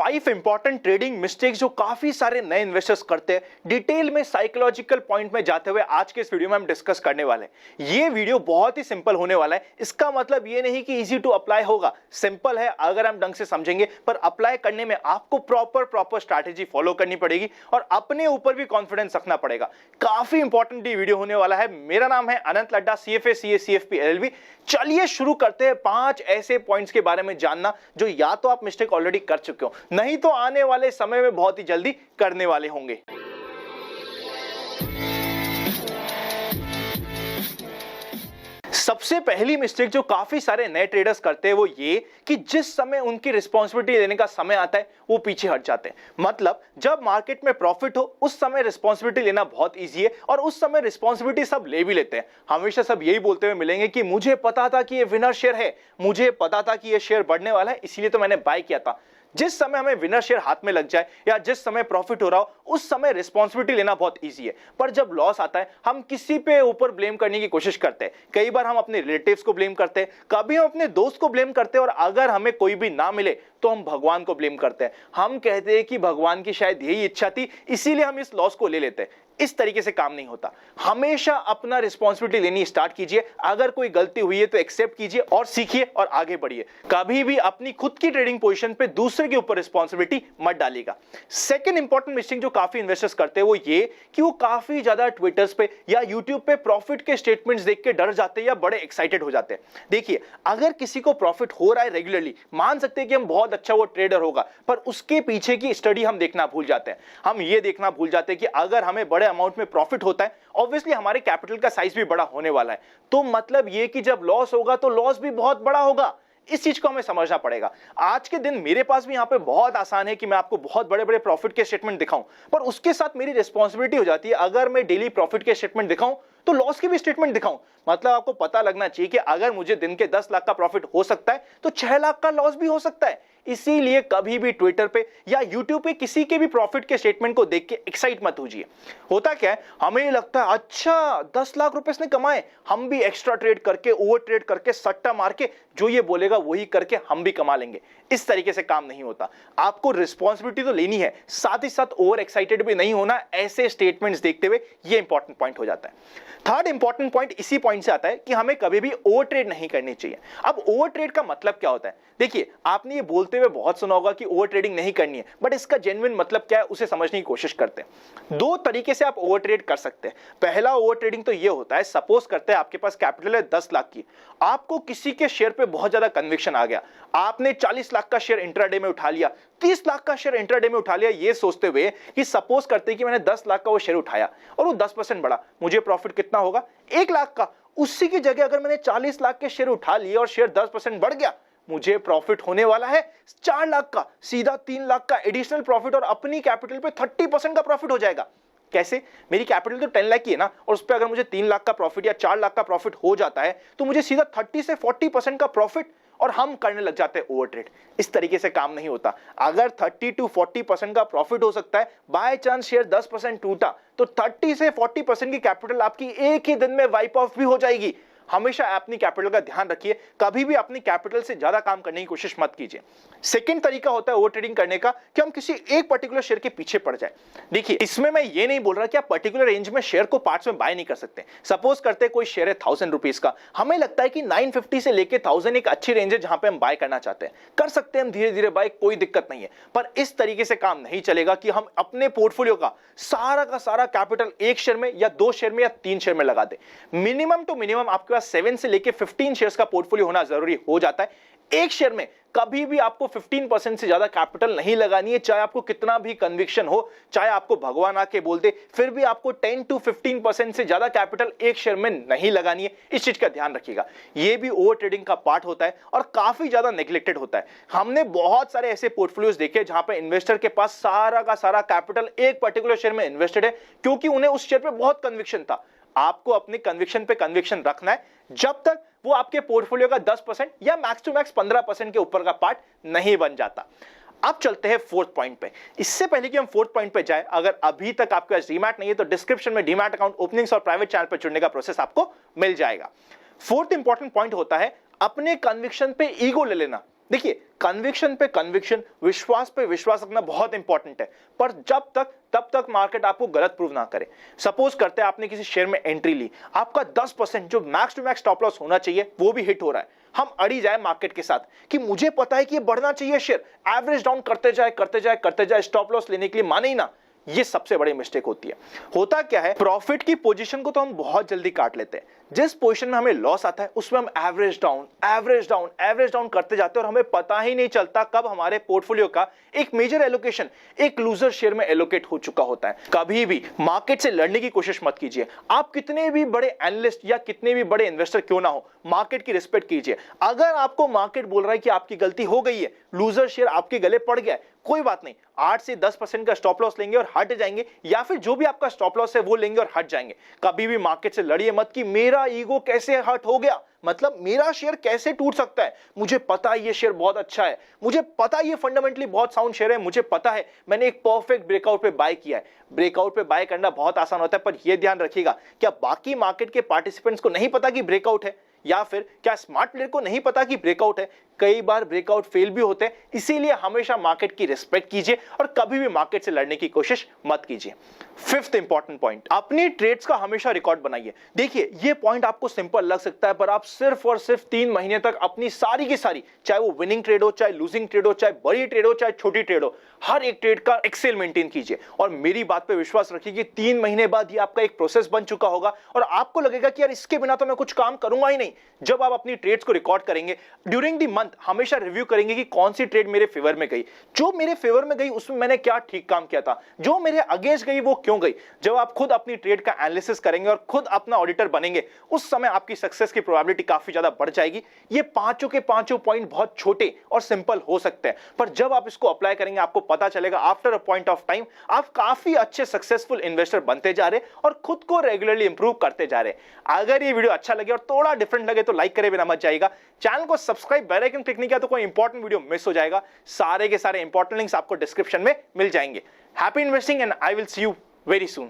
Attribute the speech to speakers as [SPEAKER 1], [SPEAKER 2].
[SPEAKER 1] 5 important trading mistakes जो काफी सारे नए इन्वेस्टर्स करते हैं, डिटेल में साइकोलॉजिकल पॉइंट में जाते हुए आज के इस वीडियो में हम डिस्कस करने वाले हैं। ये वीडियो बहुत ही सिंपल होने वाला है। इसका मतलब ये नहीं कि इजी टू अप्लाई होगा, सिंपल है अगर हम ढंग से समझेंगे, पर अप्लाई करने में आपको प्रॉपर स्ट्रैटेजी फॉलो करनी पड़ेगी और अपने ऊपर भी कॉन्फिडेंस रखना पड़ेगा। काफी इंपॉर्टेंट ये वीडियो होने वाला है। मेरा नाम है अनंत Ladda, CFA CA CFP LLB। चलिए शुरू करते हैं 5 ऐसे पॉइंट्स के बारे में जानना जो या तो आप मिस्टेक ऑलरेडी कर चुके हो, नहीं तो आने वाले समय में बहुत ही जल्दी करने वाले होंगे। सबसे पहली मिस्टेक जो काफी सारे नए ट्रेडर्स करते हैं वो ये कि जिस समय उनकी रिस्पांसिबिलिटी लेने का समय आता है वो पीछे हट जाते हैं। मतलब जब मार्केट में प्रॉफिट हो उस समय रिस्पांसिबिलिटी लेना बहुत इजी है और उस समय रिस्पांसिबिलिटी सब ले भी लेते हैं। हमेशा सब यही बोलते हुए मिलेंगे कि मुझे पता था कि ये विनर शेयर है, मुझे पता था कि ये शेयर बढ़ने वाला है, इसीलिए तो मैंने बाय किया था। जिस समय हमें विनर शेयर हाथ में लग जाए या जिस समय प्रॉफिट हो रहा हो उस समय रिस्पांसिबिलिटी लेना बहुत इजी है, पर जब लॉस आता है हम किसी पे ऊपर ब्लेम करने की कोशिश करते हैं। कई बार हम अपने रिलेटिव्स को ब्लेम करते हैं, कभी हम अपने दोस्त को ब्लेम करते हैं और अगर हमें कोई भी ना मिले तो हम भगवान को ब्लेम करते हैं। हम कहते हैं कि भगवान की शायद यही इच्छा थी इसीलिए हम इस लॉस को ले लेते हैं। इस तरीके से काम नहीं होता। हमेशा अपना रिस्पांसिबिलिटी लेनी स्टार्ट कीजिए। अगर कोई गलती हुई है तो एक्सेप्ट कीजिए और सीखिए और आगे बढ़िए। कभी भी अपनी खुद की ट्रेडिंग पोजीशन पे दूसरे के ऊपर रिस्पांसिबिलिटी मत डालिएगा। सेकंड इंपॉर्टेंट मिस्टेक जो काफी इन्वेस्टर्स करते हैं वो ये कि वो काफी ज्यादा ट्विटर्स पे या यूट्यूब पे प्रॉफिट के स्टेटमेंट्स देख के डर जाते हैं या बड़े एक्साइटेड हो जाते हैं। देखिए, अगर किसी को प्रॉफिट हो रहा है रेगुलरली, मान सकते हैं कि हम बहुत अच्छा वो ट्रेडर होगा, पर उसके पीछे की स्टडी हम देखना भूल जाते हैं। हम ये देखना भूल जाते हैं कि अगर हमें बड़े अमाउंट में प्रॉफिट होता है ऑब्वियसली हमारे कैपिटल का साइज भी बड़ा होने वाला है, तो मतलब ये कि जब लॉस होगा तो लॉस भी बहुत बड़ा होगा। इस चीज को हमें समझना पड़ेगा। आज के दिन मेरे पास भी यहां पे बहुत आसान है कि मैं आपको बहुत बड़े बड़े प्रॉफिट के स्टेटमेंट दिखाऊं, पर उसके साथ मेरी रिस्पांसिबिलिटी हो जाती है अगर मैं डेली प्रॉफिट के स्टेटमेंट दिखाऊं तो लॉस के भी स्टेटमेंट दिखाऊं। मतलब आपको पता लगना चाहिए कि अगर मुझे दिन के 10 लाख का प्रॉफिट हो सकता है तो 6 लाख का लॉस भी हो सकता है। इसीलिए कभी भी ट्विटर पे या यूट्यूब पे किसी के भी प्रॉफिट के स्टेटमेंट को देख के एक्साइट मत होइए। होता क्या है, हमें ये लगता है अच्छा 10 लाख रुपए इसने कमाए, हम भी एक्स्ट्रा ट्रेड करके ओवर ट्रेड करके सट्टा मार के जो ये बोलेगा वही करके हम भी कमा लेंगे। इस तरीके से काम नहीं होता। आपको रिस्पॉन्सिबिलिटी तो लेनी है, साथ ही साथ ओवर एक्साइटेड भी नहीं होना ऐसे स्टेटमेंट्स देखते हुए। ये इंपॉर्टेंट पॉइंट हो जाता है। थर्ड इंपॉर्टेंट पॉइंट इसी पॉइंट से आता है कि हमें कभी भी ओवर ट्रेड नहीं करनी चाहिए। अब ओवर ट्रेड का मतलब क्या होता है? देखिए, आपने ये बोलते हुए बहुत सुना होगा कि ओवर ट्रेडिंग नहीं करनी है, बट इसका जेन्युइन मतलब क्या है उसे समझने की कोशिश करते हैं। 2 तरीके से आप ओवर ट्रेड कर सकते हैं। पहला ओवर ट्रेडिंग तो ये होता है, सपोज करते हैं आपके पास कैपिटल है 10 लाख की, आपको किसी के शेयर पे बहुत ज्यादा कन्विक्शन आ गया, आपने 40 लाख का शेयर इंट्राडे में उठा लिया, 30 लाख का शेयर इंट्राडे में उठा लिया, ये सोचते हुए कि सपोज करते हैं कि मैंने 10 लाख का वो शेयर उठाया और वो 10% बढ़ा, मुझे प्रॉफिट कितना होगा? 1 लाख का। उसी की जगह अगर मैंने 40 लाख के शेयर उठा लिए और शेयर 10% बढ़ गया, मुझे प्रॉफिट होने वाला है 4 लाख का, सीधा 3 लाख का एडिशनल प्रॉफिट और अपनी कैपिटल पे 30% का प्रॉफिट हो जाएगा। कैसे? मेरी कैपिटल तो 10 लाख की है ना, और उस पर अगर मुझे 3 लाख का प्रॉफिट या 4 लाख का प्रॉफिट हो जाता है तो मुझे सीधा 30 से 40% का प्रॉफिट, और हम करने लग जाते हैं ओवर ट्रेड। इस तरीके से काम नहीं होता। अगर 30 to 40% का प्रॉफिट हो सकता है, बाय चांस शेयर 10% टूटा तो 30 से 40% की कैपिटल आपकी एक ही दिन में वाइप ऑफ भी हो जाएगी। हमेशा अपनी कैपिटल का ध्यान रखिए, कभी भी अपनी कैपिटल से ज्यादा काम करने की कोशिश मत कीजिए। सेकंड तरीका होता है ओवर ट्रेडिंग करने का कि हम किसी एक पर्टिकुलर शेयर के पीछे पड़ जाए। देखिए, इसमें मैं ये नहीं बोल रहा कि आप पर्टिकुलर रेंज में शेयर को पार्ट्स में बाय नहीं कर सकते। सपोज करते हैं कोई शेयर है 1000 रुपीज का, हमें लगता है कि 950 से लेके 1000 एक अच्छी रेंज है जहां पे हम बाय करना चाहते हैं, कर सकते हैं हम धीरे धीरे बाय, कोई दिक्कत नहीं है। पर इस तरीके से काम नहीं चलेगा कि हम अपने पोर्टफोलियो का सारा कैपिटल एक शेयर में या 2 शेयर में या 3 शेयर में लगा दे। मिनिमम टू मिनिमम आपके 7 से लेके 15 शेयर्स का पोर्टफोलियो होना जरूरी हो जाता है। एक शेयर में कभी भी आपको 15% से ज्यादा कैपिटल नहीं लगानी है, चाहे आपको कितना भी कन्विक्शन हो, चाहे आपको भगवान आके बोल दे, फिर भी आपको 10 to 15% से ज्यादा कैपिटल एक शेयर में नहीं लगानी है। इस चीज का ध्यान रखिएगा। यह भी ओवर ट्रेडिंग का पार्ट होता है और काफी ज्यादा नेग्लेक्टेड होता है। हमने बहुत सारे ऐसे पोर्टफोलियोज देखे जहां पे इन्वेस्टर के पास सारा का सारा कैपिटल एक पर्टिकुलर शेयर में इन्वेस्टेड है क्योंकि उन्हें उस शेयर पे बहुत कन्विक्शन था। आपको अपने कन्विक्शन पे कन्विक्शन रखना है जब तक वो आपके पोर्टफोलियो का 10% या मैक्स टू मैक्स 15% के ऊपर का पार्ट नहीं बन जाता। अब चलते हैं फोर्थ पॉइंट पे। इससे पहले कि हम फोर्थ पॉइंट पे जाए, अगर अभी तक आपके पास डीमैट नहीं है तो डिस्क्रिप्शन में डीमैट अकाउंट ओपनिंग्स और प्राइवेट चैनल पर जुड़ने का प्रोसेस आपको मिल जाएगा। फोर्थ इंपॉर्टेंट पॉइंट होता है अपने कन्विक्शन पे ईगो ले लेना। देखिए, कन्विक्शन पे कन्विक्शन, विश्वास पे विश्वास रखना बहुत इंपॉर्टेंट है, पर तब तक मार्केट आपको गलत प्रूव ना करे। सपोज करते हैं आपने किसी शेयर में एंट्री ली, आपका 10% जो max to max stop loss होना चाहिए वो भी हिट हो रहा है। हम अड़ी जाए मार्केट के साथ कि मुझे पता है कि ये बढ़ना चाहिए शेयर, एवरेज डाउन करते जाए, स्टॉप लॉस लेने के लिए माने ही ना, ये सबसे बड़ी मिस्टेक होती है। होता क्या है, प्रॉफिट की पोजीशन को तो हम बहुत जल्दी काट लेते हैं, जिस पोजीशन में हमें लॉस आता है उसमें हम एवरेज डाउन करते जाते हैं और हमें पता ही नहीं चलता कब हमारे पोर्टफोलियो का एक मेजर एलोकेशन एक लूजर शेयर में एलोकेट हो चुका होता है। कभी भी मार्केट से लड़ने की कोशिश मत कीजिए। आप कितने भी बड़े एनालिस्ट या कितने भी बड़े इन्वेस्टर क्यों ना हो, मार्केट की रिस्पेक्ट कीजिए। अगर आपको मार्केट बोल रहा है कि आपकी गलती हो गई है, लूजर शेयर आपके गले पड़ गया है, कोई बात नहीं, 8 से 10% का स्टॉप लॉस लेंगे और हट जाएंगे, या फिर जो भी आपका स्टॉप लॉस है वो लेंगे और हट जाएंगे। कभी भी मार्केट से लड़िए मत कि मेरा ईगो कैसे हर्ट हो गया, मतलब मेरा शेयर कैसे टूट सकता है, मुझे पता है ये शेयर बहुत अच्छा है, मुझे पता है ये फंडामेंटली बहुत साउंड शेयर है, मुझे पता है मैंने एक परफेक्ट ब्रेकआउट पे बाय किया है। ब्रेकआउट पे बाय करना बहुत आसान होता है, पर यह ध्यान रखिएगा, क्या बाकी मार्केट के पार्टिसिपेंट्स को नहीं पता कि ब्रेकआउट है, या फिर क्या स्मार्ट प्लेयर को नहीं पता कि ब्रेकआउट है? कई बार ब्रेकआउट फेल भी होते हैं, इसीलिए हमेशा मार्केट की रिस्पेक्ट कीजिए और कभी भी मार्केट से लड़ने की कोशिश मत कीजिए। फिफ्थ इंपॉर्टेंट पॉइंट, अपनी ट्रेड्स का हमेशा रिकॉर्ड बनाइए। देखिए, ये पॉइंट आपको सिंपल लग सकता है, पर आप सिर्फ और सिर्फ 3 महीने तक अपनी सारी की सारी, चाहे वो विनिंग ट्रेड हो, चाहे लूजिंग ट्रेड हो, चाहे बड़ी ट्रेड हो, चाहे छोटी ट्रेड हो, हर एक ट्रेड का एक्सेल मेंटेन कीजिए। और मेरी बात पे विश्वास रखिए कि 3 महीने बाद ये आपका एक प्रोसेस बन चुका होगा और आपको लगेगा कि यार इसके बिना तो मैं कुछ काम करूंगा ही नहीं। जब आप अपनी ट्रेड्स को रिकॉर्ड करेंगे ड्यूरिंग द मंथ, हमेशा रिव्यू करेंगे कि कौन सी ट्रेड मेरे फेवर में गई, जो मेरे फेवर में गई उसमें मैंने क्या ठीक काम किया था, जो मेरे अगेंस्ट गई वो क्यों गई। जब आप खुद अपनी ट्रेड का एनालिसिस करेंगे और खुद अपना ऑडिटर बनेंगे, उस समय आपकी सक्सेस की प्रोबेबिलिटी काफी ज्यादा बढ़ जाएगी। ये पांचों के पांचों पॉइंट बहुत छोटे और सिंपल हो सकते हैं, पर जब आप इसको अप्लाई करेंगे आपको पता चलेगा after a point of time आप काफी अच्छे सक्सेसफुल इन्वेस्टर बनते जा रहे और खुद को रेगुलरली इंप्रूव करते जा रहे। अगर ये वीडियो अच्छा लगे और थोड़ा डिफरेंट लगे तो लाइक करे बिना मत जाइएगा। चैनल को सब्सक्राइब, बेल आइकन क्लिक नहीं किया तो कोई इंपॉर्टेंट वीडियो मिस हो जाएगा। सारे के सारे इंपॉर्टेंट लिंक्स आपको डिस्क्रिप्शन में मिल जाएंगे। Happy investing and I will see you very soon.